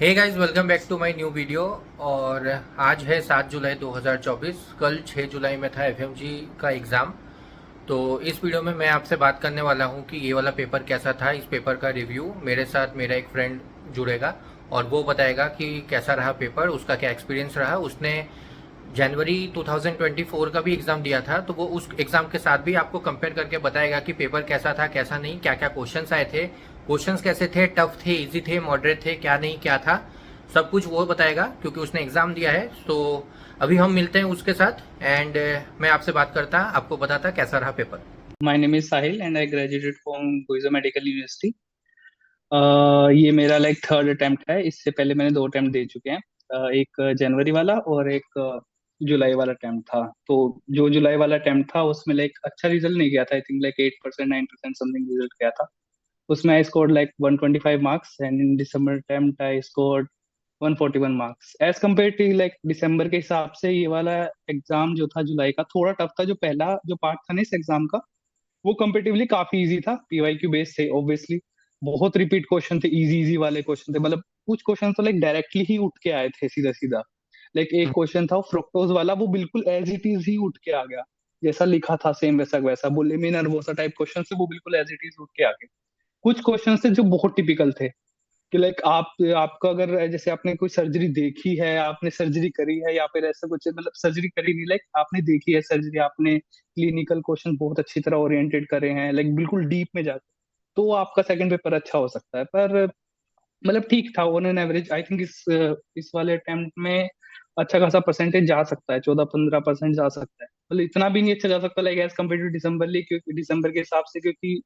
Hey guys, welcome back to my new video. और आज है 7 जुलाई 2024। कल 6 जुलाई में था एफएमजी का एग्ज़ाम। तो इस वीडियो में मैं आपसे बात करने वाला हूँ कि ये वाला पेपर कैसा था। इस पेपर का रिव्यू मेरे साथ मेरा एक फ्रेंड जुड़ेगा और वो बताएगा कि कैसा रहा पेपर, उसका क्या एक्सपीरियंस रहा। उसने जनवरी 2024 का भी एग्ज़ाम दिया था, तो वो उस एग्ज़ाम के साथ भी आपको कंपेयर करके बताएगा कि पेपर कैसा था, कैसा नहीं, क्या क्या क्वेश्चंस आए थे, क्वेश्चंस कैसे थे, टफ थे, इजी थे, मॉडरेट थे, क्या नहीं क्या था, सब कुछ वो बताएगा क्योंकि उसने एग्ज़ाम दिया है। तो अभी हम मिलते हैं उसके साथ एंड मैं आपसे बात करता, आपको बताता कैसा रहा paper. My name is Sahil and I graduated from Guizhou Medical University. ये मेरा लाइक थर्ड अटेम्प्ट है। इससे पहले मैंने दो अटेम्प्ट दे चुके हैं। एक जनवरी वाला और एक जुलाई वाला अटेम्प्ट था। तो जो जुलाई वाला अटेम्प्ट था उसमें लाइक अच्छा रिजल्ट नहीं गया था। I think like 8% 9% something result गया था। उसमें I scored like 125 marks and in December attempt I scored 141 marks. As compare to like December के हिसाब से ये वाला एग्जाम जो था जुलाई का थोड़ा टफ था। जो पहला जो पार्ट था ना इस एग्जाम का वो कंपेटिवली काफी इजी था। पीवाईक्यू बेस्ड थे ऑब्वियसली। बहुत रिपीट क्वेश्चन थे, इजी इजी वाले क्वेश्चन थे। मतलब कुछ क्वेश्चन तो लाइक डायरेक्टली ही उठ के आए थे सीधा सीधा। लाइक एक क्वेश्चन था फ्रुक्टोज वाला, वो बिल्कुल एज इट इज ही उठ के आ गया। जैसा लिखा था सेम वैसा वैसा। बुलिमिन और वो सा टाइप क्वेश्चन से वो बिल्कुल एज इट इज उठ के आ गए। कुछ क्वेश्चन थे जो बहुत टिपिकल थे कि लाइक आपका अगर जैसे आपने कोई सर्जरी देखी है, आपने सर्जरी करी है या फिर ऐसा कुछ, मतलब सर्जरी करी नहीं, लाइक आपने देखी है सर्जरी, आपने क्लिनिकल क्वेश्चन बहुत अच्छी तरह ओरिएंटेड करे हैं, लाइक बिल्कुल डीप में जाके, तो आपका सेकंड पेपर अच्छा हो सकता है। पर मतलब ठीक था on an average. I think इस वाले अटेम्प्ट में अच्छा खासा परसेंटेज जा सकता है, 14-15% जा सकता है। मतलब इतना भी नहीं अच्छा जा सकता लाइक एज कम्पेयर टू दिसंबर, क्योंकि दिसंबर के हिसाब से, क्योंकि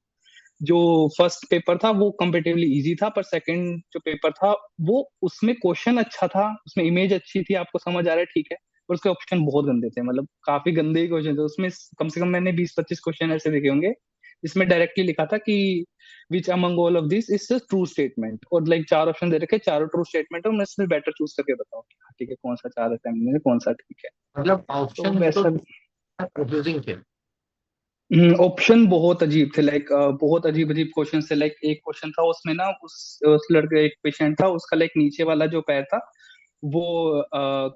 जो फर्स्ट पेपर था वो कंपेरेटिवली इजी था, पर सेकंड जो पेपर था वो उसमें क्वेश्चन अच्छा था, उसमें इमेज अच्छी थी, आपको समझ आ रहा है ठीक है। पर उसके ऑप्शन बहुत गंदे थे, मतलब काफी गंदे क्वेश्चन थे उसमें। कम से कम मैंने 20-25 क्वेश्चन ऐसे देखे होंगे जिसमें डायरेक्टली लिखा था कि which among all of this is true statement, और लाइक चार ऑप्शन दे रखे, चारों ट्रू स्टेटमेंट है, मैं इसमें बेटर चूज करके बताओ कि हाँ ठीक है कौन सा चार अटेम्प्ट में कौन सा ठीक है। मतलब तो ऑप्शन तो वैसा कंफ्यूजिंग थे। ऑप्शन बहुत अजीब थे, लाइक बहुत अजीब अजीब क्वेश्चन थे। लाइक एक क्वेश्चन था उसमें ना, उस लड़के, एक पेशेंट था, उसका लाइक नीचे वाला जो पैर था वो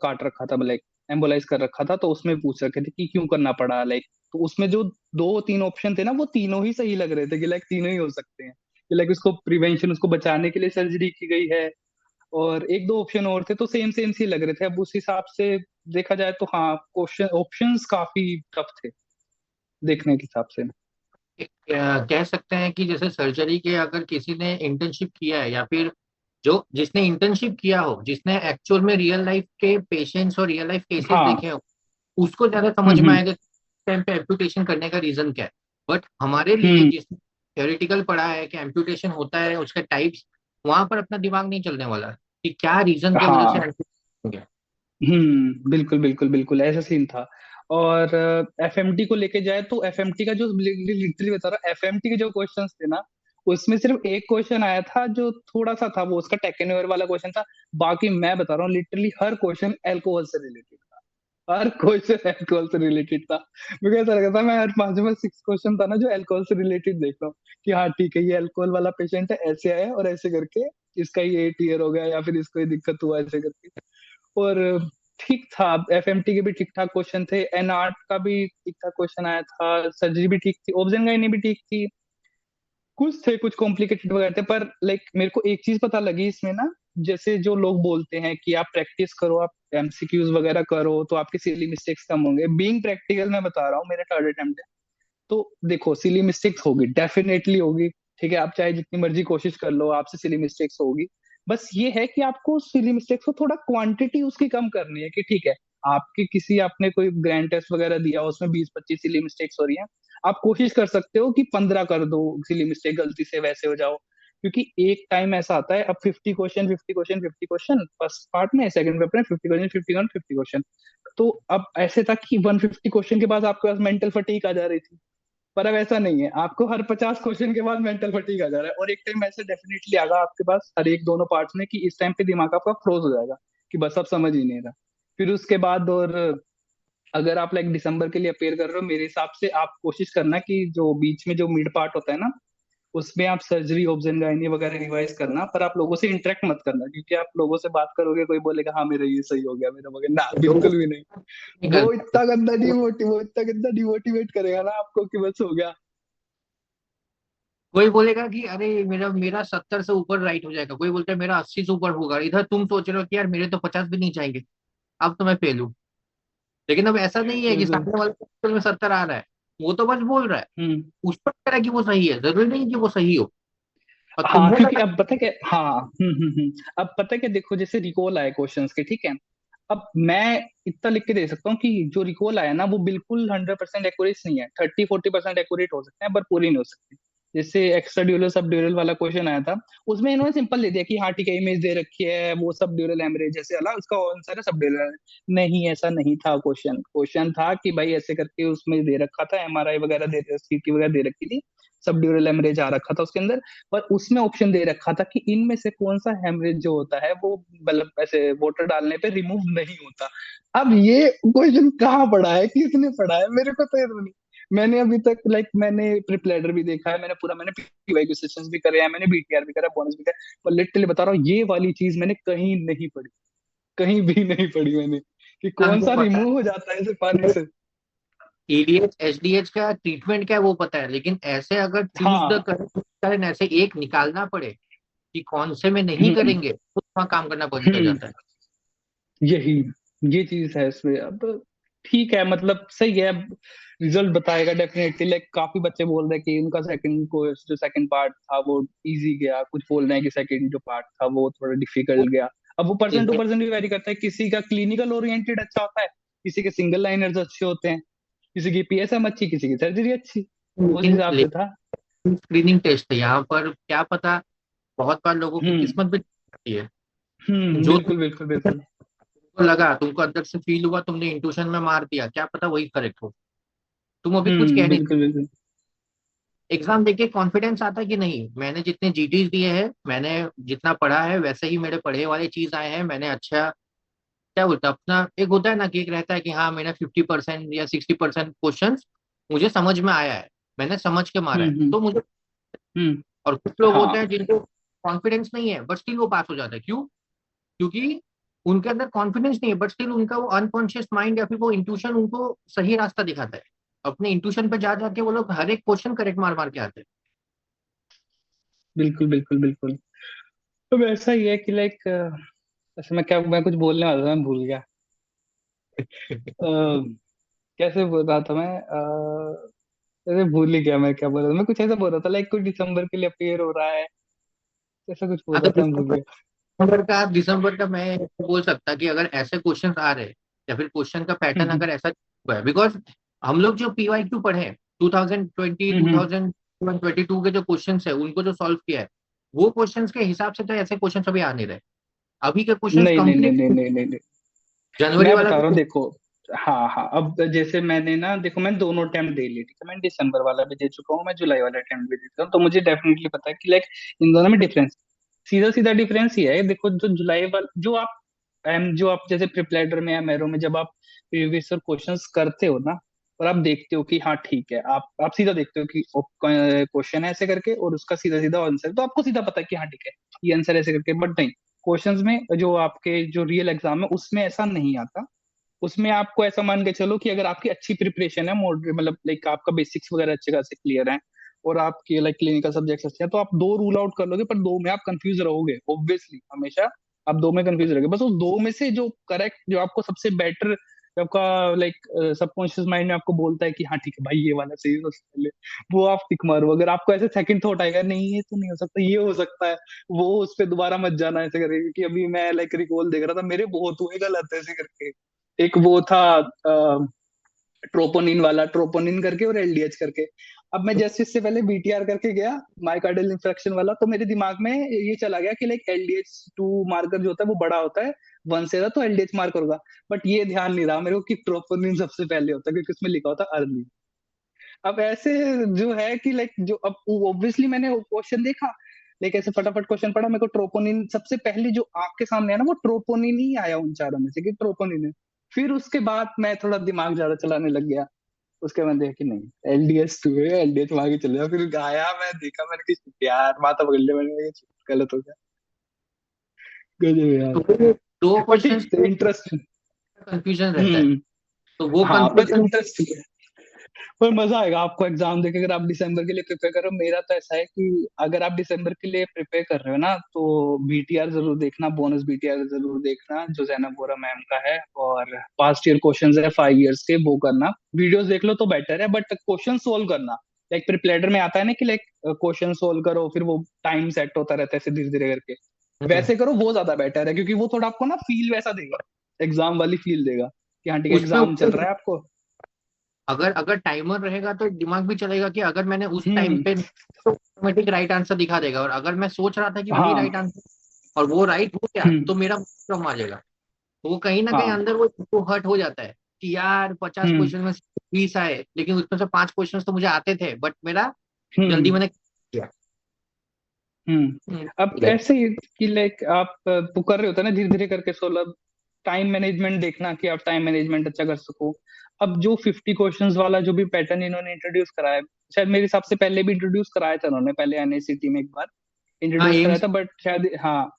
काट रखा था, लाइक एम्बोलाइज कर रखा था। तो उसमें पूछ रखे थे कि क्यों करना पड़ा, लाइक तो उसमें जो दो तीन ऑप्शन थे ना वो तीनों ही सही लग रहे थे कि लाइक तीनों ही हो सकते हैं, कि लाइक उसको प्रिवेंशन, उसको बचाने के लिए सर्जरी की गई है। और एक दो ऑप्शन और थे तो सेम सेम सी लग रहे थे। अब उस हिसाब से देखा जाए तो हाँ, क्वेश्चन ऑप्शंस काफी टफ थे देखने के हिसाब से। कह सकते हैं कि जैसे सर्जरी के अगर किसी ने इंटर्नशिप किया है या फिर जो जिसने इंटर्नशिप किया हो, जिसने एक्चुअल में रियल लाइफ के पेशेंट्स और रियल लाइफ केसेस हाँ। देखे हो, उसको ज्यादा समझ में हम्म। आएगा टाइम पे एम्पुटेशन करने का रीजन क्या है। बट हमारे लिए हम्म। जिसने थ्योरेटिकल पढ़ा है कि एम्पुटेशन होता है, उसके टाइप्स, वहां पर अपना दिमाग नहीं चलने वाला कि क्या रीजन के वजह से हाँ। amputation हो गया। बिल्कुल बिल्कुल बिल्कुल ऐसा सीन था। और एफएमटी को लेके जाए तो एफएमटी का जो लिटरली बता रहा, एफएमटी के जो क्वेश्चंस थे ना, उसमें सिर्फ एक क्वेश्चन आया था जो थोड़ा सा था, वो उसका टेक्निकल वाला क्वेश्चन था। बाकी मैं बता रहा हूँ लिटरली हर क्वेश्चन अल्कोहल से रिलेटेड था। हर क्वेश्चन अल्कोहल से रिलेटेड था। मुझे ऐसा लगा था मैं हर पांच में सिक्स क्वेश्चन था ना जो अल्कोहल से रिलेटेड देख रहा हूँ कि हाँ ठीक है ये अल्कोहल वाला पेशेंट है, ऐसे आया और ऐसे करके इसका ये 8 ईयर हो गया या फिर इसको ये दिक्कत हुआ ऐसे करके। और ठीक था। एफएमटी के भी ठीक ठाक क्वेश्चन थे, एन आर्ट का भी ठीक ठाक क्वेश्चन आया था, सर्जरी भी ठीक थी, ऑब्जन गाइनी भी ठीक थी। कुछ थे कुछ कॉम्प्लिकेटेड वगैरह थे, पर लाइक मेरे को एक चीज पता लगी इसमें ना, जैसे जो लोग बोलते हैं कि आप प्रैक्टिस करो, आप एमसीक्यूज वगैरह करो तो आपके सिली मिस्टेक्स कम होंगे। बीइंग प्रैक्टिकल मैं बता रहा हूँ, मेरा थर्ड अटेम्प्ट है। तो देखो सिली मिस्टेक्स होगी, डेफिनेटली होगी। ठीक है, आप चाहे जितनी मर्जी कोशिश कर लो, आपसे सिली मिस्टेक्स होगी। बस ये है कि आपको सिली मिस्टेक्स को थोड़ा क्वांटिटी उसकी कम करनी है, कि ठीक है आपकी किसी, आपने कोई ग्रैंड टेस्ट वगैरह दिया, उसमें 20-25 सिली मिस्टेक्स हो रही हैं, आप कोशिश कर सकते हो कि 15 कर दो सिली मिस्टेक, गलती से वैसे हो जाओ। क्योंकि एक टाइम ऐसा आता है, अब 50 question 50 question 50 question first part में, सेकंड पेपर में 50 क्वेश्चन 50 क्वेश्चन 50 क्वेश्चन। तो अब ऐसे था कि 150 क्वेश्चन के बाद आपके पास मेंटल फटीक आ जा रही थी। पर अब ऐसा नहीं है, आपको हर 50 क्वेश्चन के बाद मेंटल फटीग आ जा रहा है। और एक टाइम ऐसे डेफिनेटली आएगा आपके पास हर एक दोनों पार्ट्स में कि इस टाइम पे दिमाग आपका फ्रोज हो जाएगा कि बस अब समझ ही नहीं रहा। फिर उसके बाद, और अगर आप लाइक दिसंबर के लिए अपेयर कर रहे हो, मेरे हिसाब से आप कोशिश करना कि जो बीच में जो मिड पार्ट होता है ना, उसमें आप सर्जरी ऑब्जन गायनी वगैरह रिवाइज करना, पर आप लोगों से इंटरेक्ट मत करना, क्योंकि आप लोगों से बात करोगे कोई बोलेगा हाँ मेरा ये सही हो गया, मेरा वगैरह ना, लोग बिल्कुल भी नहीं। निकल वो इतना गंदा डिमोटिवेट करेगा ना आपको कि बस हो गया। कोई बोलेगा कि अरे मेरा मेरा 70 से ऊपर राइट हो जाएगा, कोई बोलता है मेरा 80 से ऊपर होगा, इधर तुम सोच रहे हो कि यार मेरे तो 50 भी नहीं जाएंगे, अब तो मैं फेल हूँ। लेकिन अब ऐसा नहीं है कि बिल्कुल। सामने वाले को में 70 आ रहा है, वो तो बस बोल रहा है, हम्म। उसको लग रहा है कि वो सही है, जरूरी नहीं कि वो सही हो, और हाँ, तुम्हें क्योंकि लगा। अब पता क्या, हाँ, अब पता क्या, देखो जैसे रिकॉल आए क्वेश्चंस के, ठीक है, अब मैं इतना लिख के दे सकता हूँ कि जो रिकॉल आया ना वो बिल्कुल 100% एक्यूरेट नहीं है, 30-40% एक्यूरेट हो सकते हैं पर पूरी नहीं हो सकती। जैसे एक्स्ट्रा ड्यूरल सब ड्यूरल वाला क्वेश्चन आया था, उसमें इन्होंने सिंपल दे दिया कि हाँ ठीक है, इमेज दे रखी है, वो सब ड्यूरल एमरेज जैसे वाला उसका आंसर है सब ड्यूरल। नहीं, ऐसा नहीं था क्वेश्चन। क्वेश्चन था कि भाई ऐसे करके उसमें दे रखा था, एमआरआई वगैरह दे, सीटी वगैरह दे रखी थी, सब ड्यूरल एमरेज आ रखा था उसके अंदर। पर उसमें ऑप्शन दे रखा था कि इनमें से कौन सा हेमरेज जो होता है वो मतलब ऐसे वाटर डालने पे रिमूव नहीं होता। अब ये क्वेश्चन कहाँ पढ़ा है, किसने पढ़ा है, मेरे को तो ये नहीं। मैंने अभी तक मैंने प्रिपलेडर भी देखा है, मैंने पीवाईक्यू सेशंस भी करे हैं, मैंने बीटीआर भी करा, बोनस भी करा, पर लिटरली बता रहा हूँ ये वाली चीज मैंने कहीं नहीं पढ़ी, कहीं भी नहीं पढ़ी मैंने, कि कौन हमको सा पता रिमूव हो जाता है इसे पानी है से। एडीएच एचडीएच का ट्रीटमेंट क्या है वो पता है, लेकिन ऐसे अगर चूज द हाँ। करेक्ट ऐसे एक निकालना पड़े कि कौन से में नहीं हम्म। करेंगे, तो वहाँ काम करना बंद कर हम्म। जाता है। यही, ये चीज है इसमें। अब ठीक है, मतलब सही है, अब रिजल्ट बताएगा डेफिनेटली। काफी बच्चे बोल रहे हैं कि उनका सेकंड कोर्स जो सेकंड पार्ट था वो इजी गया, कुछ बोल रहे हैं कि सेकंड जो पार्ट था वो थोड़ा डिफिकल्ट गया। अब वो पर्सन टू पर्सन भी वेरी करता है, किसी का क्लिनिकल ओरिएंटेड अच्छा होता है, किसी के सिंगल लाइनर्स अच्छे होते हैं, किसी की पीएसएम अच्छी, किसी की सर्जरी अच्छी, उस लेकिन हिसाब से था। स्क्रीनिंग टेस्ट है यहाँ पर, क्या पता, बहुत बार लोगों की हम्म। किस्मत भी होती है। जो बिल्कुल बिल्कुल बिल्कुल। तुमको लगा, तुमको अंदर से फील हुआ, तुमने इंट्यूशन में मार दिया, क्या पता वही करेक्ट हो, तुम अभी कुछ कह नहीं। बिल्कुल बिल्कुल। एग्जाम देके कॉन्फिडेंस आता है कि नहीं, मैंने जितने जीटीज दिए हैं, मैंने जितना पढ़ा है वैसे ही मेरे पढ़े वाले चीज आए हैं, मैंने अच्छा, क्या बोलता अपना एक होता है ना कि एक रहता है कि हाँ मैंने 50% या 60% क्वेश्चन मुझे समझ में आया है, मैंने समझ के मारा है, हम्म। तो मुझे। हम्म। और कुछ लोग होते हाँ। हैं जिनको कॉन्फिडेंस नहीं है बट स्टिल वो पास हो जाता है, क्यों? क्योंकि उनके अंदर कॉन्फिडेंस नहीं है बट स्टिल उनका वो अनकॉन्शियस माइंड या फिर वो इंट्यूशन उनको सही रास्ता दिखाता है, अपने इंट्यूशन पे जा जाके वो लोग हर एक क्वेश्चन करेक्ट मार मार के आते बिल्कुल बिल्कुल बिल्कुल। तो ऐसा ही है कि ऐसे मैं कुछ बोलने वाला था, मैं भूल गया। हैं। कैसे बोल रहा था मैं, अरे भूल ही गया मैं क्या बोल रहा था। मैं कुछ ऐसा बोल रहा था कोई दिसंबर के लिए अपेयर हो रहा है, ऐसा कुछ बोल रहा अगर था, मैं भूल गया। दिसंबर का मैं बोल सकता कि अगर ऐसे क्वेश्चन आ रहे या फिर क्वेश्चन का पैटर्न हम्म। अगर ऐसा है, बिकॉज हम लोग जो पीवाईक्यू पढ़े हैं 2020 हम्म। 2022 के जो क्वेश्चंस है उनको जो सॉल्व किया है, वो क्वेश्चंस के हिसाब से तो ऐसे क्वेश्चन अभी आ नहीं रहे, अभी के क्वेश्चंस नहीं नहीं नहीं नहीं कंप्लीट नहीं नहीं नहीं। जनवरी मैं वाला बता रहा हूँ, जो। देखो, हाँ हाँ, अब जैसे मैंने ना, देखो मैंने दोनों अटेम्प्ट दे लिए, ठीक है, मैं दिसंबर वाला भी दे चुका हूँ, मैं जुलाई वाला अटेम्प्ट भी दे चुका हूँ, तो मुझे डेफिनेटली पता है कि इन दोनों में डिफरेंस, सीधा सीधा डिफरेंस ये है। देखो जो जुलाई वाला, जो आप जैसे प्रिपलेडर में या मैरो में जब आप प्रीवियस क्वेश्चंस करते हो ना, और आप देखते हो कि हाँ ठीक है, आप सीधा देखते हो कि क्वेश्चन है ऐसे करके और उसका सीधा सीधा आंसर, तो आपको सीधा पता है कि हाँ ठीक है, ये आंसर ऐसे करके। बट नहीं, क्वेश्चंस में जो आपके जो रियल एग्जाम है उसमें ऐसा नहीं आता। उसमें आपको ऐसा मान के चलो कि अगर आपकी अच्छी प्रिपरेशन है, मॉडरेट मतलब आपका बेसिक्स वगैरह अच्छे खासे क्लियर है, और आपके क्लिनिकल सब्जेक्ट्स अच्छे हैं, तो आप दो रूल आउट कर लोगे, पर दो में आप कंफ्यूज रहोगे ऑब्वियसली, हमेशा आप दो में कंफ्यूज रहोगे। बस उस दो में से जो करेक्ट, जो आपको सबसे बेटर, जो आपका सबकॉन्शियस माइंड में आपको बोलता है कि हाँ ठीक है भाई ये वाला सही है सबसे पहले, वो आप टिक मारो। अगर आपको ऐसे सेकंड थॉट आएगा नहीं ये तो नहीं हो सकता, ये हो सकता है, वो उस पर दोबारा मत जाना ऐसे करके, क्योंकि अभी मैं रिकॉल देख रहा था, मेरे बहुत हुए गलत ऐसे करके। एक वो था ट्रोपोनिन वाला, ट्रोपोनिन करके और एलडीएच करके। अब मैं जस्ट इससे पहले बीटीआर करके गया, माइकार्डियल इंफ्रेक्शन वाला, तो मेरे दिमाग में ये चला गया कि एलडीएच 2 मार्कर जो होता है वो बड़ा होता है, 1 से था तो एलडीएच मार्कर होगा। बट ये ध्यान नहीं रहा मेरे को कि ट्रोपोनिन सबसे पहले होता है, क्योंकि उसमें लिखा होता है अर्ली। अब ऐसे जो है कि जो अब ऑब्वियसली मैंने क्वेश्चन देखा, ऐसे फटाफट क्वेश्चन पढ़ा, मेरे को ट्रोपोनिन सबसे पहले जो आंख के सामने है ना, वो ट्रोपोनिन ही आया उन चारों में से कि ट्रोपोनिन है। फिर उसके बाद मैं थोड़ा दिमाग ज्यादा चलाने लग गया, उसके बाद देखा कि नहीं, LDS टू है, LDS वहां के चले जाओ। फिर आया, मैं देखा, मैंने कि यार माथा पकड़ लिया मैंने, गलत हो गया। गजब यार। तो वो दो पर क्वेश्चंस ठीक, इंटरेस्ट। कंफ्यूजन रहता है, हम्म। तो वो हाँ पर कंफ्यूजन। इंटरेस्ट, पर मजा आएगा आपको एग्जाम देके अगर आप दिसंबर के लिए प्रिपेयर करो। मेरा तो ऐसा है कि अगर आप दिसंबर के लिए प्रिपेयर कर रहे हो ना, तो BTR जरूर देखना, बोनस BTR जरूर देखना जो जैनब बोरा मैम का है। और पास्ट ईयर क्वेश्चंस है 5 इयर्स के, वो करना। वीडियोस देख लो तो बेटर है, बट क्वेश्चन सोल्व करना। लाइक प्रिपलेटर में आता है ना कि लाइक क्वेश्चन सोल्व करो, फिर वो टाइम सेट होता रहता है ऐसे धीरे धीरे करके। वैसे करो, वो ज्यादा बेटर है, क्योंकि वो थोड़ा आपको ना फील वैसा देगा, एग्जाम वाली फील देगा कि हाँ ठीक है उसमें एग्जाम चल रहा है आपको। अगर अगर टाइमर रहेगा तो दिमाग भी चलेगा कि अगर मैंने उस टाइम हम्म। पे, तो ऑटोमेटिक राइट आंसर दिखा देगा, और अगर मैं सोच रहा था कि वही हाँ। राइट आंसर और वो राइट हो गया, हम्म। तो मेरा कम आ जाएगा। तो वो कहीं ना कहीं हाँ। अंदर वो हर्ट हो जाता है कि यार 50 हम्म। क्वेश्चन में से 20 आए, लेकिन उसमें से 5 क्वेश्चन तो मुझे आते थे, बट मेरा जल्दी हम्म। मैंने किया। हम्म। अब ठीक है। ऐसे ही कि लाइक आप वो कर रहे होते हैं ना धीरे धीरे करके सोलह। टाइम मैनेजमेंट देखना कि आप टाइम मैनेजमेंट अच्छा कर सको। अब जो 50 क्वेश्चंस वाला जो भी पैटर्न इन्होंने इंट्रोड्यूस कराया है, शायद मेरे हिसाब से पहले भी इंट्रोड्यूस कराया था उन्होंने, पहले NICT में एक बार हाँ इंट्रोड्यूस कराया एम्स। था, बट शायद हाँ।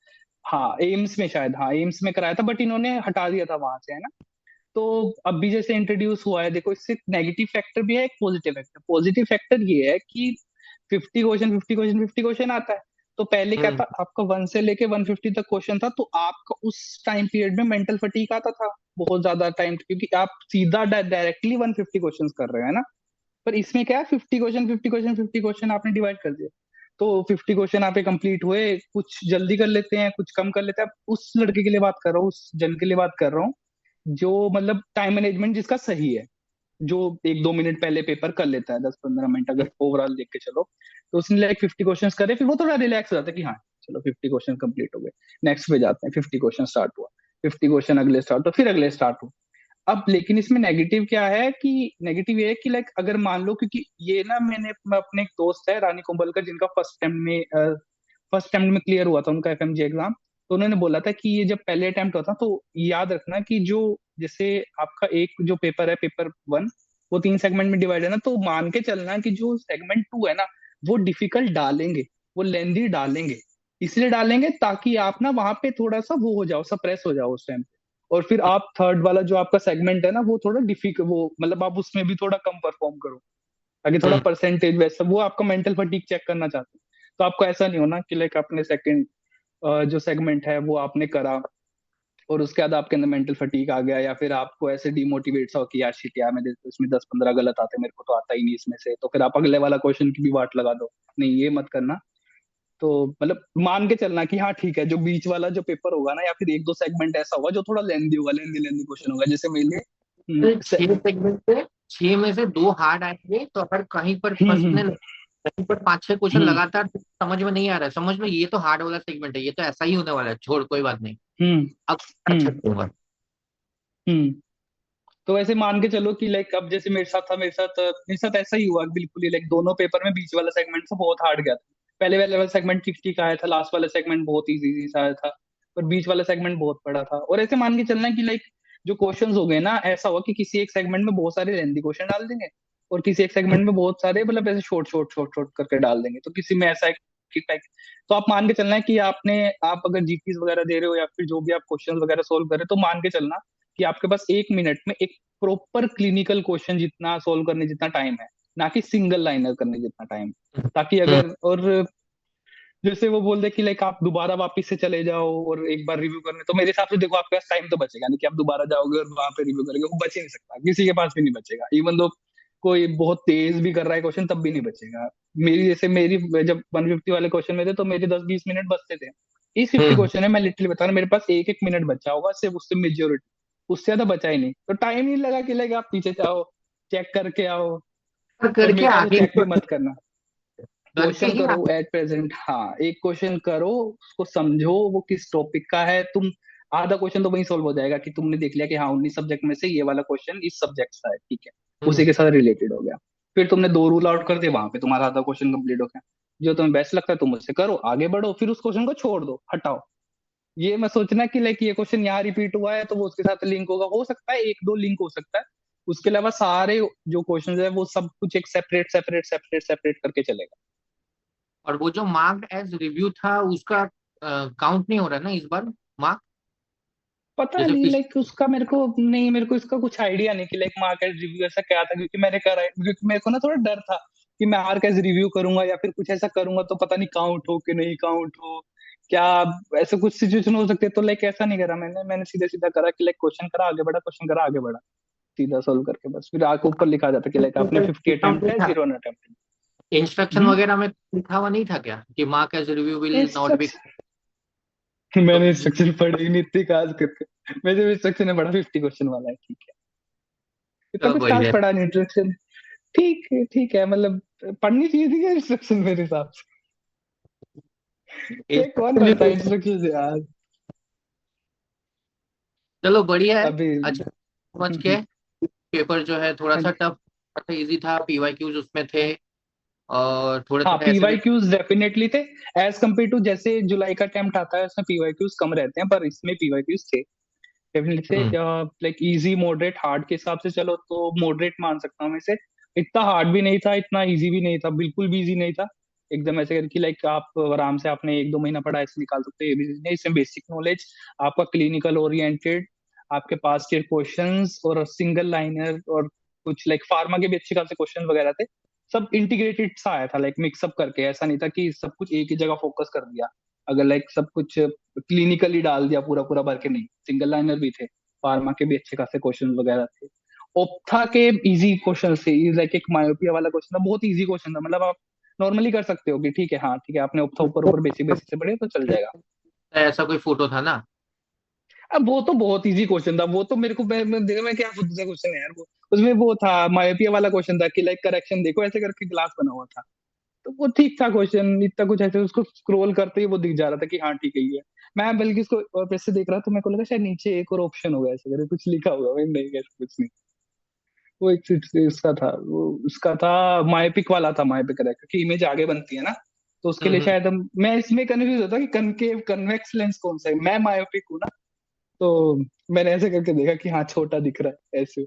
हाँ एम्स में, शायद हाँ एम्स में कराया था, बट इन्होंने हटा दिया था वहां से, है ना। तो अभी जैसे इंट्रोड्यूस हुआ है, देखो इससे नेगेटिव फैक्टर भी है, एक पॉजिटिव फैक्टर। पॉजिटिव फैक्टर ये है कि 50 क्वेश्चन आता है। तो पहले क्या हम्म। था, आपका 1 से लेके 150 तक क्वेश्चन था, तो आपका उस टाइम पीरियड में मेंटल फटीग आता था बहुत ज्यादा टाइम, क्योंकि आप सीधा डायरेक्टली 150 क्वेश्चन कर रहे हो, है ना। पर इसमें क्या है, 50 क्वेश्चन 50 क्वेश्चन 50 क्वेश्चन आपने डिवाइड कर दिया। तो 50 क्वेश्चन आपके कंप्लीट हुए, कुछ जल्दी कर लेते हैं, कुछ कम कर लेते हैं। अब उस लड़के के लिए बात कर रहा हूँ, उस जन के लिए बात कर रहा हूँ जो मतलब टाइम मैनेजमेंट जिसका सही है, जो 1-2 मिनट पहले पेपर कर लेता है, 10-15 मिनट अगर ओवरऑल देख के चलो। तो उसने लाइक 50 क्वेश्चन करे, फिर वो थोड़ा रिलैक्स हो जाता है कि हाँ चलो 50 क्वेश्चन कंप्लीट हो गए, नेक्स्ट पे जाते हैं। 50 क्वेश्चन स्टार्ट हुआ, 50 क्वेश्चन अगले स्टार्ट हो, फिर अगले स्टार्ट हो। अब लेकिन इसमें नेगेटिव क्या है कि, नेगेटिव ये है कि लाइक अगर मान लो, क्योंकि ये ना मैं अपने एक दोस्त है रानी कुंभलकर, जिनका फर्स्ट अटेम्प्ट में क्लियर हुआ था उनका FMG एग्जाम। तो उन्होंने बोला था कि ये जब पहले अटेम्प्ट होता तो याद रखना कि जो, जैसे आपका एक जो पेपर है, पेपर 1, वो 3 सेगमेंट में डिवाइड है ना, तो मान के चलना कि जो सेगमेंट 2 है ना, वो डिफिकल्ट डालेंगे, वो लेंदी डालेंगे। इसलिए डालेंगे ताकि आप ना वहां पे थोड़ा सा वो हो जाओ, सप्रेस हो जाओ उस टाइम। और फिर आप थर्ड वाला जो आपका सेगमेंट है ना, वो थोड़ा डिफिकल्ट, वो मतलब आप उसमें भी थोड़ा कम परफॉर्म करो, ताकि थोड़ा हम्म। परसेंटेज वैसा, वो आपका मेंटल फटीग चेक करना चाहते हैं। तो आपको ऐसा नहीं होना कि लाइक अपने सेकंड जो सेगमेंट है वो आपने करा, और उसके बाद आपके अंदर मेंटल फटीग आ गया, या फिर आपको ऐसे डिमोटिवेट सा हो कि यार शिट यार, मेरे तो इसमें 10-15 गलत आते, मेरे को तो आता ही नहीं इसमें से, तो फिर आप अगले वाला क्वेश्चन की भी वाट लगा दो। नहीं, ये मत करना। तो मतलब मान के चलना कि हाँ ठीक है, जो बीच वाला जो पेपर होगा ना, या फिर 1-2 सेगमेंट ऐसा होगा जो थोड़ा लेंदी होगा, लेंदी लेंदी क्वेश्चन होगा, जैसे मेरे लिए। तो 6 सेगमेंट से 6 में से 2 हार्ड आएंगे, तो अगर कहीं पर हम्म। फंसने लगे, कहीं पर 5-6 क्वेश्चन हम्म। लगातार समझ में नहीं आ रहा है, समझ में ये तो हार्ड वाला सेगमेंट है, ये तो ऐसा ही होने वाला है, छोड़ कोई बात नहीं, हम्म। अब अच्छा हम्म। होगा। हम्म। तो ऐसे मान के चलो कि लाइक अब जैसे मेरे साथ था, मेरे साथ ऐसा ही हुआ बिल्कुल ही, लाइक दोनों पेपर में बीच वाला सेगमेंट से बहुत हार्ड गया था। पहले वाला सेगमेंट ठीक ठीक आया था, लास्ट वाला सेगमेंट बहुत इजी सा आया था। पर बीच वाला सेगमेंट बहुत बड़ा था। और ऐसे मान के चलना कि लाइक जो क्वेश्चंस हो गए ना, ऐसा हुआ कि किसी एक सेगमेंट में बहुत सारे लेंदी क्वेश्चन डाल देंगे, और किसी एक सेगमेंट में बहुत सारे मतलब ऐसे शॉर्ट शॉर्ट शॉर्ट शॉर्ट करके डाल देंगे। तो किसी में ऐसा है कि लाइक, तो आप मान के चलना है कि आप अगर जीपीस वगैरह दे रहे हो, या फिर जो भी आप क्वेश्चन वगैरह सोल्व कर रहे हो, तो मान के चलना कि आपके पास 1 मिनट में एक प्रॉपर क्लिनिकल क्वेश्चन जितना सोल्व करने जितना टाइम है, ना कि सिंगल लाइनर करने जितना टाइम। ताकि हम्म। अगर, और जैसे वो बोल दे कि लाइक आप दोबारा वापस से चले जाओ और एक बार रिव्यू करने, तो मेरे हिसाब से देखो आपके पास टाइम तो बचेगा नहीं कि आप दोबारा जाओगे और वहां पे रिव्यू करोगे, वो बच ही नहीं सकता, किसी के पास भी नहीं बचेगा। इवन दो कोई बहुत तेज भी कर रहा है क्वेश्चन, तब भी नहीं बचेगा। मेरी जब 150 वाले क्वेश्चन में थे, तो मेरे 10-20 मिनट बचते थे। इस 50 हम्म। क्वेश्चन है, मैं लिटरली बता रहा हूँ, मेरे पास एक एक मिनट बचा होगा सिर्फ, उससे मेजोरिटी, उससे ज्यादा बचा ही नहीं। तो टाइम नहीं लगा कि लाइक आप पीछे जाओ, चेक करके आओ। और और करके मेरे हिसाब से आगे चेक भी मत करना, करके क्वेश्चन ही करो आगे। At present. हाँ एक क्वेश्चन करो, उसको समझो वो किस टॉपिक का है। तुम आधा क्वेश्चन तो वही सोल्व हो जाएगा कि तुमने देख लिया कि हाँ 19 सब्जेक्ट में से ये वाला क्वेश्चन इस सब्जेक्ट का है, ठीक है, हम्म। उसी के साथ रिलेटेड हो गया। फिर तुमने 2 रूल आउट कर दिए, वहां पे तुम्हारा आधा क्वेश्चन कंप्लीट हो गया। जो तुम्हें बेस्ट लगता है तुम उससे करो, आगे बढ़ो, फिर उस क्वेश्चन को छोड़ दो, हटाओ। ये मैं सोचना कि लाइक ये क्वेश्चन यहाँ रिपीट हुआ है तो वो उसके साथ लिंक होगा, हो सकता है 1-2 लिंक हो सकता है, उसके अलावा सारे जो क्वेश्चन है वो सब कुछ एक सेपरेट सेपरेट सेपरेट सेपरेट करके चलेगा। और वो जो मार्क्ड एज रिव्यू था उसका काउंट नहीं हो रहा ना इस बार, मार्क, पता जैसे नहीं पिछ लाइक उसका मेरे को नहीं, मेरे को इसका कुछ आइडिया नहीं कि लाइक मार्केट रिव्यू ऐसा क्या था, क्योंकि मैंने करा है, क्योंकि मेरे को ना थोड़ा डर था कि मैं मार्केट रिव्यू करूंगा या फिर कुछ ऐसा करूंगा तो पता नहीं काउंट हो कि नहीं काउंट हो क्या, ऐसा कुछ सिचुएशन हो सकते हैं। तो लाइक ऐसा नहीं करा मैंने, मैंने सीधे सीधा करा कि लाइक क्वेश्चन करा आगे बढ़ा, क्वेश्चन करा आगे बढ़ा, सीधा सोल्व करके बस। फिर आगे ऊपर लिखा जाता कि लाइक आपने 50 अटेम्प्ट है, 0 अटेम्प्ट इंस्ट्रक्शन है। वगैरह में लिखा हुआ नहीं था क्या कि mark as review will not be? Instruction मैंने इंस्ट्रक्शन पढ़ी ही नहीं इतनी खास करके। मैं जब इंस्ट्रक्शन ने पढ़ा 50 क्वेश्चन वाला है, ठीक है, इतना कुछ वही खास है। पढ़ा नहीं इंस्ट्रक्शन। ठीक है ठीक है, मतलब पढ़नी चाहिए थी क्या इंस्ट्रक्शन मेरे हिसाब से? क्या कौन इंस्ट्रक्शन भी पढ़ता है इंस्ट्रक्शन यार? चलो बढ़िया है। अभी अच्छा, समझ के पेपर जो है थोड़ा हाँ सा टफ, थोड़ा इजी था, पीवाईक्यूज उसमें थे और थोड़े हाँ, थोड़े ऐसे भी। पीवाईक्यूज डेफिनेटली थे। एज कम्पेयर टू जैसे जुलाई का अटेम्प्ट आता है उसमें पीवाईक्यूज कम रहते हैं, पर इसमें पीवाईक्यूज थे डेफिनेटली से। हम्म। लाइक इजी मॉडरेट हार्ड के हिसाब से चलो तो मॉडरेट मान सकता हूँ मैं इसे। इतना हार्ड भी नहीं था, इतना इजी भी नहीं था, बिल्कुल भी इजी नहीं था एकदम ऐसे करके लाइक आप आराम से आपने 1-2 महीना पढ़ा ऐसे निकाल सकते हो, ये भी नहीं। इसमें बेसिक नॉलेज, आपका क्लिनिकल ओरिएंटेड, आपके पास्ट ईयर क्वेश्चंस और सिंगल लाइनर और कुछ लाइक फार्मा के भी अच्छे खासे क्वेश्चन वगैरह थे। सब इंटीग्रेटेड सा आया था, लाइक मिक्सअप करके, ऐसा नहीं था कि सब कुछ एक ही जगह फोकस कर दिया। अगर लाइक सब कुछ क्लिनिकली डाल दिया पूरा पूरा भर के, नहीं, सिंगल लाइनर भी थे, फार्मा के भी अच्छे खासे क्वेश्चन वगैरह थे। ओप्था के इजी क्वेश्चन थे, लाइक एक मायोपिया वाला क्वेश्चन था, बहुत इजी क्वेश्चन था, मतलब आप नॉर्मली कर सकते हो कि ठीक है हाँ ठीक है आपने ओप्था ऊपर ऊपर बेसिक बेसिक से पढ़े तो चल जाएगा। ऐसा कोई फोटो था ना? अब वो तो बहुत इजी क्वेश्चन था, वो तो मेरे को देखा मैं क्या खुद से क्वेश्चन है यार वो। उसमें वो था मायोपिया वाला क्वेश्चन था कि लाइक करेक्शन देखो ऐसे करके ग्लास बना हुआ था। तो वो ठीक था क्वेश्चन, इतना कुछ ऐसे उसको स्क्रॉल करते ही वो दिख जा रहा था कि हाँ ठीक है ये है। मैं बल्कि इसको और पैसे देख रहा तो मेरे को लगा शायद नीचे एक और ऑप्शन होगा ऐसे करके कुछ लिखा होगा, मैं नहीं ऐसा कुछ नहीं। वो एक इसका था, वो उसका था मायोपिक वाला था, मायोपिक करेक्ट की इमेज आगे बनती है ना, तो उसके लिए हम्म। शायद मैं इसमें कंफ्यूज होता कि कनकेव कन्वेक्स लेंस कौन सा है, मैं मायोपिक हूँ ना, तो मैंने ऐसे करके देखा कि हाँ छोटा दिख रहा है ऐसे,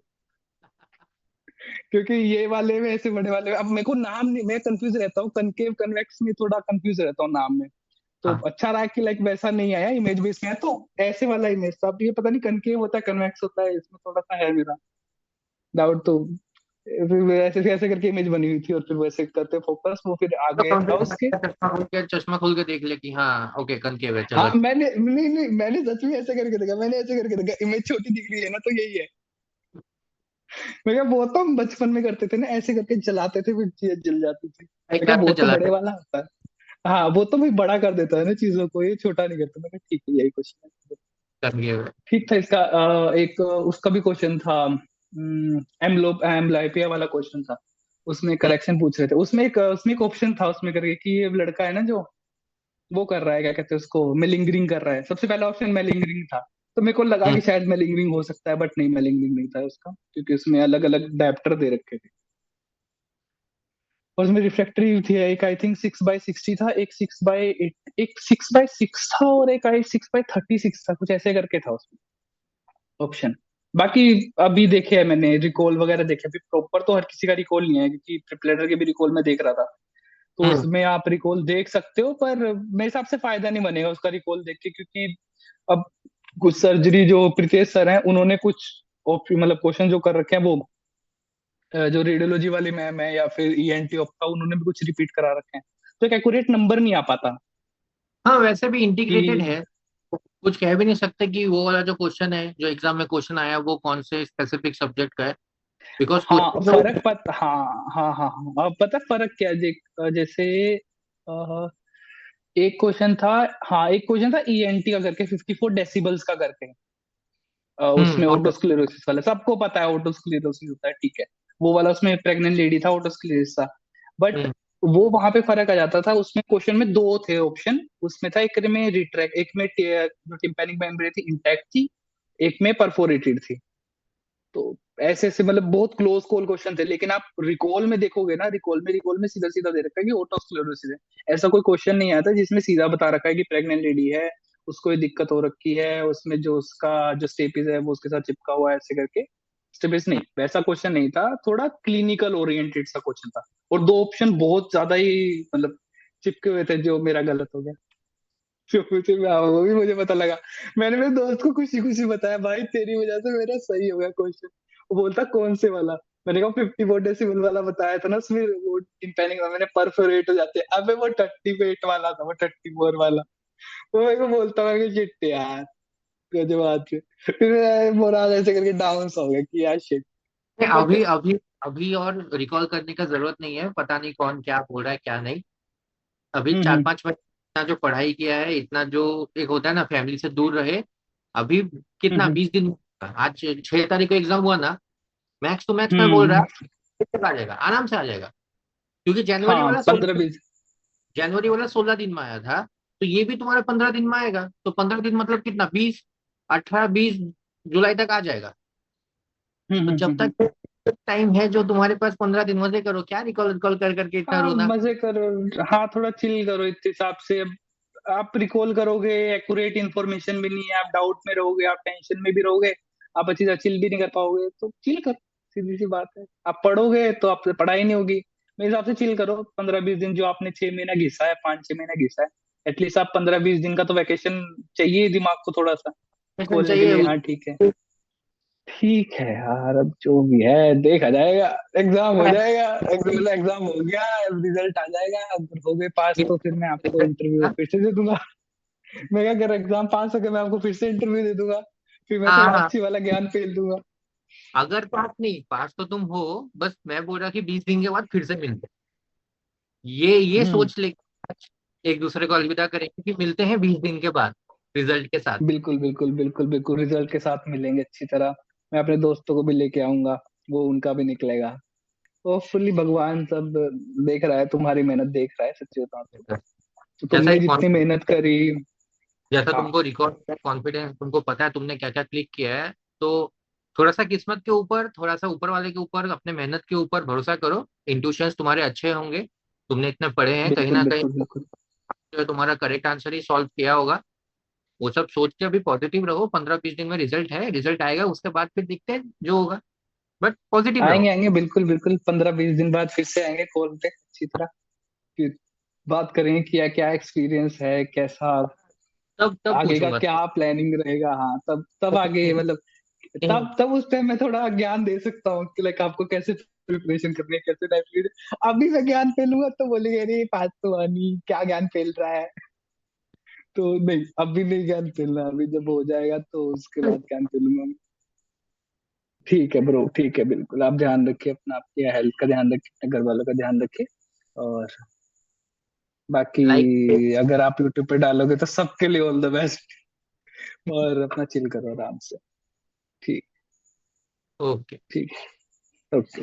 क्योंकि ये वाले में ऐसे बड़े वाले में, अब मेरे को नाम नहीं, मैं कंफ्यूज रहता हूँ कनकेव कन्वेक्स में, थोड़ा कंफ्यूज रहता हूँ नाम में। तो हाँ अच्छा रहा कि लाइक वैसा नहीं आया इमेज बेस में, तो ऐसे वाला इमेज था। अब ये पता नहीं कनकेव होता है कन्वेक्स होता है, इसमें थोड़ा सा है मेरा डाउट। तो फिर ऐसे ऐसे करके इमेज बनी हुई थी और फिर वैसे करते फोकस वो फिर आगे था उसके। चश्मा खोल के देख ले कि हाँ ओके कनकेव है, चलो हाँ अच्छा। मैंने नहीं नहीं मैंने सच में ऐसे करके देखा, मैंने ऐसे करके देखा, इमेज छोटी दिख रही है ना तो यही है। मैं क्या, वो तो हम बचपन में करते थे ना, ऐसे करके जलाते थे फिर चीज जल जाती थी। एक मैं क्या हाथ वो से तो चला बड़े के। वाला होता है। हाँ वो तो भाई बड़ा कर देता है ना चीजों को, ये छोटा नहीं करता। मैं क्या ठीक है यही क्वेश्चन है। कनकेव है। ठीक था इसका। एक उसका भी क्वेश्चन था, एम्ब्लाइपिया वाला क्वेश्चन था। उसमें हम्म। करेक्शन पूछ रहे थे, उसमें एक ऑप्शन था उसमें करके कि ये लड़का है ना जो वो कर रहा है, क्या कहते हैं उसको, मेलिंगरिंग कर रहा है। सबसे पहला ऑप्शन मेलिंगरिंग था, तो मेरे को लगा कि हम्म। शायद मेलिंगरिंग हो सकता है, बट नहीं, मेलिंगरिंग नहीं था उसका, क्योंकि उसमें अलग अलग डायप्टर दे रखे थे। और उसमें रिफ्रैक्टरी थी, एक आई थिंक 6/60 था, एक 6/8, एक 6/6 था और एक आई 6/36 था, कुछ ऐसे करके था उसमें ऑप्शन। बाकी अभी देखे है मैंने रिकॉल वगैरह देखे, अभी प्रॉपर तो हर किसी का रिकॉल नहीं है, क्योंकि ट्रिपलेटर के भी रिकॉल में देख रहा था। तो हम्म। उसमें आप रिकॉल देख सकते हो, पर मेरे हिसाब से फायदा नहीं बनेगा उसका रिकॉल देख के, क्योंकि अब कुछ सर्जरी जो प्रीतेश सर हैं उन्होंने कुछ मतलब क्वेश्चन जो कर रखे हैं वो जो रेडियोलॉजी वाली मैम है या फिर ईएनटी का, उन्होंने भी कुछ रिपीट करा रखे हैं, तो एक एक्यूरेट नंबर नहीं आ पाता हाँ वैसे भी इंटीग्रेटेड कि। है, कुछ कह भी नहीं सकते कि वो वाला जो क्वेश्चन है जो एग्जाम में क्वेश्चन आया वो कौन से स्पेसिफिक सब्जेक्ट का है, बिकॉज हाँ क्वेश्चन फर्क पता, हाँ हाँ हाँ हाँ, अब पता फर्क क्या है, जैसे एक क्वेश्चन था, हाँ एक क्वेश्चन था ईएनटी का करके 54 डेसिबल्स का करके, उसमें और ओटोस्क्लेरोसिस वाला सबको पता है ओटोस्क्लेरोसिस होता है, ठीक है। वो वाला उसमें प्रेग्नेंट लेडी था, ओटोस्क्लेरोसिस था। बट हम्म। वो वहां पे फर्क आ जाता था, उसमें क्वेश्चन में दो थे ऑप्शन, उसमें था एक में रिट्रैक्ट, एक में जो टिम्पैनिक मेम्ब्रेन थी इंटैक्ट थी, एक में परफोरेटेड थी। तो ऐसे ऐसे मतलब बहुत क्लोज कॉल क्वेश्चन थे, लेकिन आप रिकॉल में देखोगे ना, रिकॉल में सीधा सीधा दे रखा है कि ओटोस्क्लेरोसिस है। ऐसा कोई क्वेश्चन नहीं आता जिसमें सीधा बता रखा है कि प्रेग्नेंट लेडी है, उसको ये दिक्कत हो रखी है, उसमें जो उसका जो स्टेपिस है वो उसके साथ चिपका हुआ है ऐसे करके। स्टेप बेस्ड नहीं, वैसा क्वेश्चन नहीं था, थोड़ा क्लिनिकल ओरिएंटेड सा क्वेश्चन था। और दो ऑप्शन बहुत ज्यादा ही मतलब चिपके हुए थे, जो मेरा गलत हो गया। जो मुझे वो भी मुझे पता लगा। मैंने मेरे दोस्त को खुशी खुशी बताया, भाई तेरी वजह से मेरा सही हो गया क्वेश्चन। वो बोलता कौन से वाला? मैंने कहा 54 डेसिबल वाला बताया था ना उसमें, वो टिम्पैनिक में मैंने परफोरेट हो जाते हैं। अबे वो 38 वाला था, वो 34 वाला। वो मेरे को बोलता, मैं शिट यार, गजब बात है। फिर मोराल ऐसे करके डाउन हो गया कि यार शिट। बट अभी अभी अभी और रिकॉल करने का जरूरत नहीं है, पता नहीं कौन क्या बोल रहा है क्या नहीं। अभी चार हम्म पांच महीने इतना जो पढ़ाई किया है, इतना जो एक होता है ना फैमिली से दूर रहे। अभी कितना हम्म 20 दिन, आज 6 तारीख को एग्जाम हुआ ना। मैक्स टू मैक्स में बोल रहा हम्म है आ जाएगा, आराम से आ जाएगा। क्योंकि जनवरी हाँ वाला 15-20। 16 दिन में आया था। तो ये भी तुम्हारा 15 दिन में आएगा, तो 15 दिन मतलब कितना, 18 20 जुलाई तक आ जाएगा। तो जब हम्म। तक टाइम है जो तुम्हारे पास, 15 दिन मजे करो, क्या रिकॉल रिकॉल कर करके इतना हाँ रोना। मजे करो। हाँ थोड़ा चिल करो इस हिसाब से। अब आप रिकॉल करोगे, एक्यूरेट इन्फॉर्मेशन भी नहीं है, आप डाउट में रहोगे, आप टेंशन में भी रहोगे, आप अच्छी तरह चिल भी नहीं कर पाओगे, तो चिल करो। सीधी सी बात है, आप पढ़ोगे तो आपसे पढ़ाई नहीं होगी। मेरे हिसाब से चिल करो 15-20 दिन, जो आपने 6 महीना घिसा है, 5-6 महीना घिसा है। एटलीस्ट आप 15-20 दिन का तो वैकेशन चाहिए दिमाग को थोड़ा सा सेशन खोलने के चाहिए लिए। हाँ ठीक है। ठीक है यार, अब जो भी है देखा जाएगा। एग्जाम हो जाएगा, एग्जाम एग्जाम हो गया, रिजल्ट आ जाएगा, अगर हो गए पास तो फिर मैं आपको इंटरव्यू फिर से दे दूंगा। मैं क्या, अगर एग्जाम पास हो गया मैं आपको फिर से इंटरव्यू दे दूंगा। फिर मैं हाँ थोड़ा हाँ। अच्छी वाला ज्ञान फेल दूंगा। अगर पास नहीं, पास तो तुम हो। बस मैं बोल रहा कि 20 दिन के बाद फिर से मिलते हैं। ये हम्म। सोच ले, एक दूसरे को अलविदा करेंगे कि मिलते हैं 20 दिन के बाद रिजल्ट के साथ। बिल्कुल बिल्कुल बिल्कुल बिल्कुल, रिजल्ट के साथ मिलेंगे अच्छी तरह। मैं अपने दोस्तों को भी लेके आऊंगा, वो उनका भी निकलेगा। होपफुली भगवान सब देख रहा है, तुम्हारी मेहनत देख रहा है, सच्ची बताऊं तो जैसा तुमने जितनी मेहनत करी। जैसा हाँ तुमको रिकॉर्ड कॉन्फिडेंस, तुमको पता है तुमने क्या क्या क्लिक किया है। तो थोड़ा सा किस्मत के ऊपर, थोड़ा सा ऊपर वाले के ऊपर, अपने मेहनत के ऊपर भरोसा करो। इंट्यूशंस तुम्हारे अच्छे होंगे। तुमने इतने पढ़े हैं, कहीं बिल्कुल ना कहीं बिल्कुल बिल्कुल। जो तुम्हारा करेक्ट आंसर ही सॉल्व किया होगा। वो सब सोच के अभी पॉजिटिव रहो। 15 20 दिन में रिजल्ट है, रिजल्ट आएगा, उसके बाद फिर दिखते हैं जो होगा। बट पॉजिटिव रहो। आएंगे आएंगे, बिल्कुल बिल्कुल, 15-20 दिन बाद फिर से आएंगे कॉल पे अच्छी तरह। फिर बात करेंगे क्या क्या एक्सपीरियंस है, कैसा तब तब आगे का पूछूंगा। क्या प्लानिंग रहेगा। हाँ तब आगे मतलब, तब उस टाइम मैं थोड़ा ज्ञान दे सकता हूँ कि लाइक आपको कैसे प्रिपरेशन करनी है, कैसे टाइप। अभी मैं ज्ञान फैलूंगा तो बोलेंगे अरे पास तो आनी, क्या ज्ञान फैल रहा है। तो नहीं, अभी नहीं ज्ञान फैलना, अभी जब हो जाएगा तो उसके बाद ज्ञान फैलूंगा मैं। ठीक है ब्रो, ठीक है, बिल्कुल आप ध्यान रखिए अपना, आपके हेल्थ का ध्यान रखिए, अपने घर वालों का ध्यान रखिए। और बाकी लाइक। अगर आप यूट्यूब पे डालोगे तो सबके लिए ऑल द बेस्ट। और अपना चिल करो आराम से। ठीक। ओके। ठीक। ओके।